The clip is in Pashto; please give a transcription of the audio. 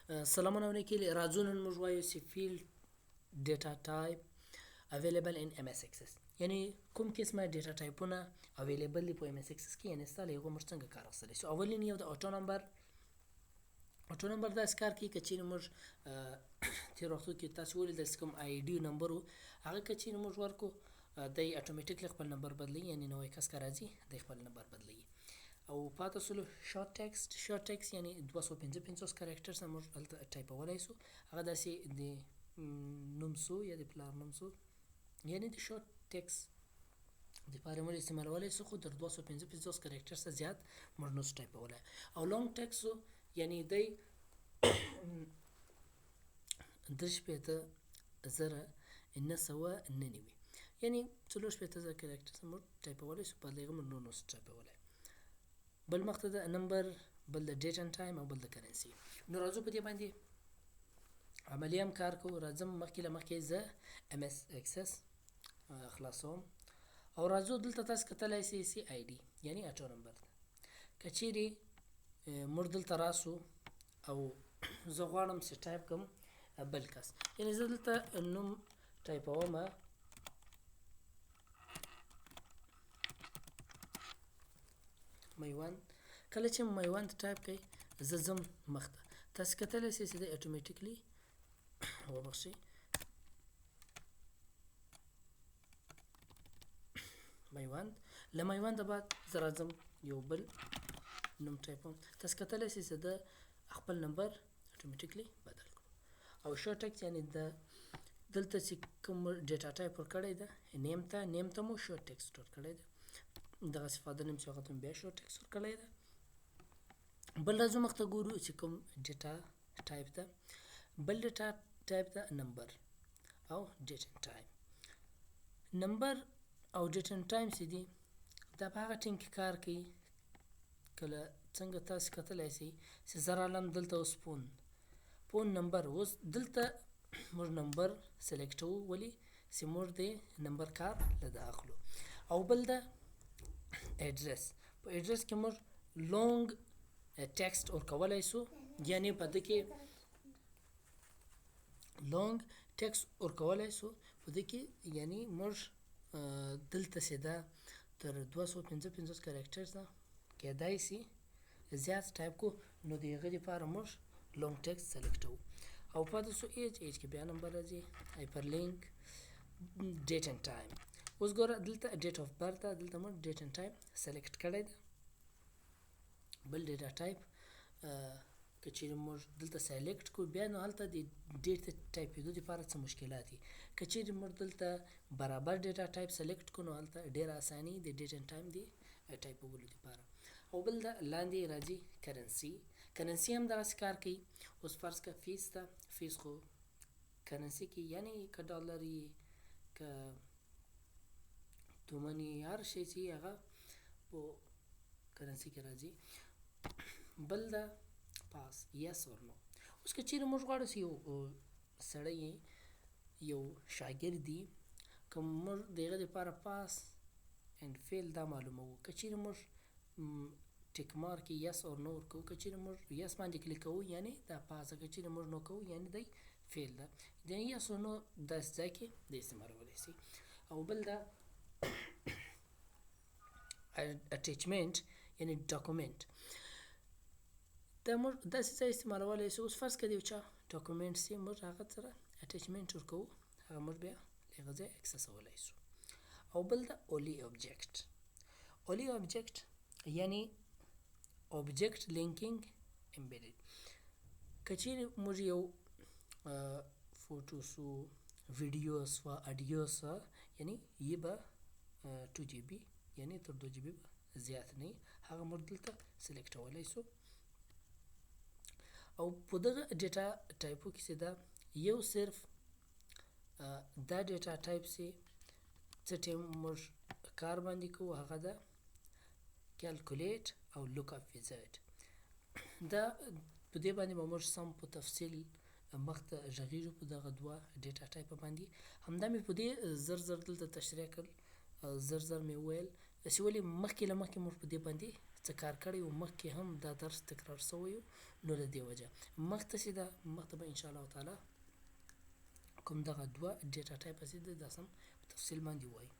سلامونه علیکم راځو نن موږ وایو چې field data type available in MS Access یعنی کوم قسمه ډیټا ټایپونه اویلیبل دي په MS Access کې یعنی ستاسو یو موږ څنګه کار اخیستلی شو. اولین یو د اټو نمبر داسې کار کوي که چیرې موږ تېر وختو کې تاسو ولیدل چې کوم آی ډي نمبر و هغه که چیرې موږ ورکو دی اتوماتیکلی خپل نمبر بدلوي یعنی نوی کس که راځي دی خپل نمبر بدلوي. او پاتې سولو شارټ ټکسټ یعنی 255 کاریکټرز موږ هلته ټایپولی سو هغه داسې د نوم سو یا د پلار نوم سو یعنی د شارټ ټکسټ دپاره موږ استعمالولی سو خو تر 255 کاریکټرز څخه زیات موږ نسو ټایپولی. او لانګ ټکسټ یعنی دی 3,999 یعنی 4,000 کاریکټرز موږ ټایپولی سو په دغه موږ نسو ټایپولی. بل مخ ته د نمبر، بل د ډیټ اینډ ټایم او بل د کرنسي. نو راځو په دې باندې عملی هم کار کوو. راځم مخکې له مخکې زه MS Access خلاصوم او راځو دلته تاسو کتلی سئ چې آی ډي یعنی اټو نمبر ده. که چیرې موږ دلته راسو او زه غواړم چې ټایپ کړم بل کس یعنی زه دلته نوم ټایپوم میوند. کله چې میوند ټایپ کړئ زه ځم مخته تاسو کتلی سئ چې دی اتوماتیکلی وبخښئ میوند. له میوند بعد زه راځم یو بل نوم ټایپوم تاسو کتلی سئ چې د خپل نمبر اتوماتیکلی بدل کړو. او شارټ ټکسټ یعنی د دلته چې کوم ډیټا ټایپ ورکړی ده نیم ته مو شارټ ټکسټ ورکړی ده دغسې فادر نیم چې هغه ته مو بیا شارټ ټکسټ ورکړی ده. بل راځو مخته ګورو چې کوم ډیټا ټایپ ده. بل ډیټا ټایپ ده نمبر او ډیټ اینډ ټایم. نمبر او ډیټ اینډ ټایم چې دي دا په هغه ټیم کې کار کوي کله څنګه تاسو کتلی سئ چې زه رالم دلته اوس پون نمبر اوس دلته موږ نمبر سلیکټوو ولې چې موږ د نمبر کار له ده اخلو. او بل ده اډرس. په اډرس کې موږ لونګ ټکسټ ورکولی سو یعنی په ده کې لونګ ټکسټ ورکولی سو په ده کې یعنی موږ دلته چې ده تر 255 کاریکټرز ده کیدای سي زیات ټایپ کو نو د هغه دپاره موږ لونګ ټکسټ سلیکټوو. او پاتې سو ایج کې بیا نمبر راځي هایپر لینک ډیټ اینډ ټایم. اوس ګوره دلته ډیټ اف برث ده دلته موږ ډیټ اینډ ټایم سلیکټ کړی ده. بل ډیټا ټایپ که چیرې موږ دلته سلیکټ کړو بیا نو هلته د ډیټ ټایپېدو دپاره څه مشکلات دي. که چیرې موږ دلته برابر ډیټا ټایپ سلیکټ کړو نو هلته ډېره اساني د ډیټ اینډ ټایم د ټایپولو دپاره. او بل ده لاندې راځي کرنسي هم دغسې کار کوي. اوس فرض که فیس ده فیس خو کرنسي کې یعنی که ډالر یي که تومن یي هر شی چې هغه په کرنسي کې راځي. بل ده پاس یس اور نو. اوس که چیرې موږ غواړو چې یو سړی یو شاګرد دي که موږ د هغه دپاره پاس اینډ فیل دا معلوموو. که چیرې موږ ټیک مارک یس اور نو ورکوو که چیرې موږ یس باندې کلیک کوو یعنی دا پاس ده که چیرې موږ نو کوو یعنی دی فیل ده. یعنی یس اور نو داسې ځای کې د استعمالولی سي. او بل ده اټیچمنټ یعنی ډاکومنټ. دا موږ داسې ځای استعمالولی سو. اوس فرض که د یو چا ډاکومنټ سي موږ هغه سره اټیچمنټ ورکوو هغه موږ بیا له هغه ځایه اکسسولی سو. او بل ده اولی اوبجیکټ یعنی اوبجیکټ لینکینګ امبیډډ. که چیرې موږ یو فوټوس و ویډیوس و اډیوس یعنی یې به 2 GB یعنی تر 2 GB به زیات نه هغه موږ دلته سلیکټولی سو. او په دغه ډیټا ټایپو کې چې ده یو صرف دا ډیټا ټایپ چې څه ټایم موږ کار باندې کوو هغه ده کیلکولیټ او لوک اپ ویزټ. دا په دې باندې به موږ سم په تفصیل مخته غږیږو په دغه دوه ډیټا ټایپه باندې. همدا مې په دې زر دلته تشریح کړل زر مې وویل چې ولې مخکې له مخکې موږ په دې باندې څه کار کړی و مخکې هم دا درس تکرار شوی و نو د دې وجه مخته چې ده مخته به انشاءالله تعالی کوم دغه دوه ډیټا ټایپ چې ده دا سم په تفصیل باندې ووایو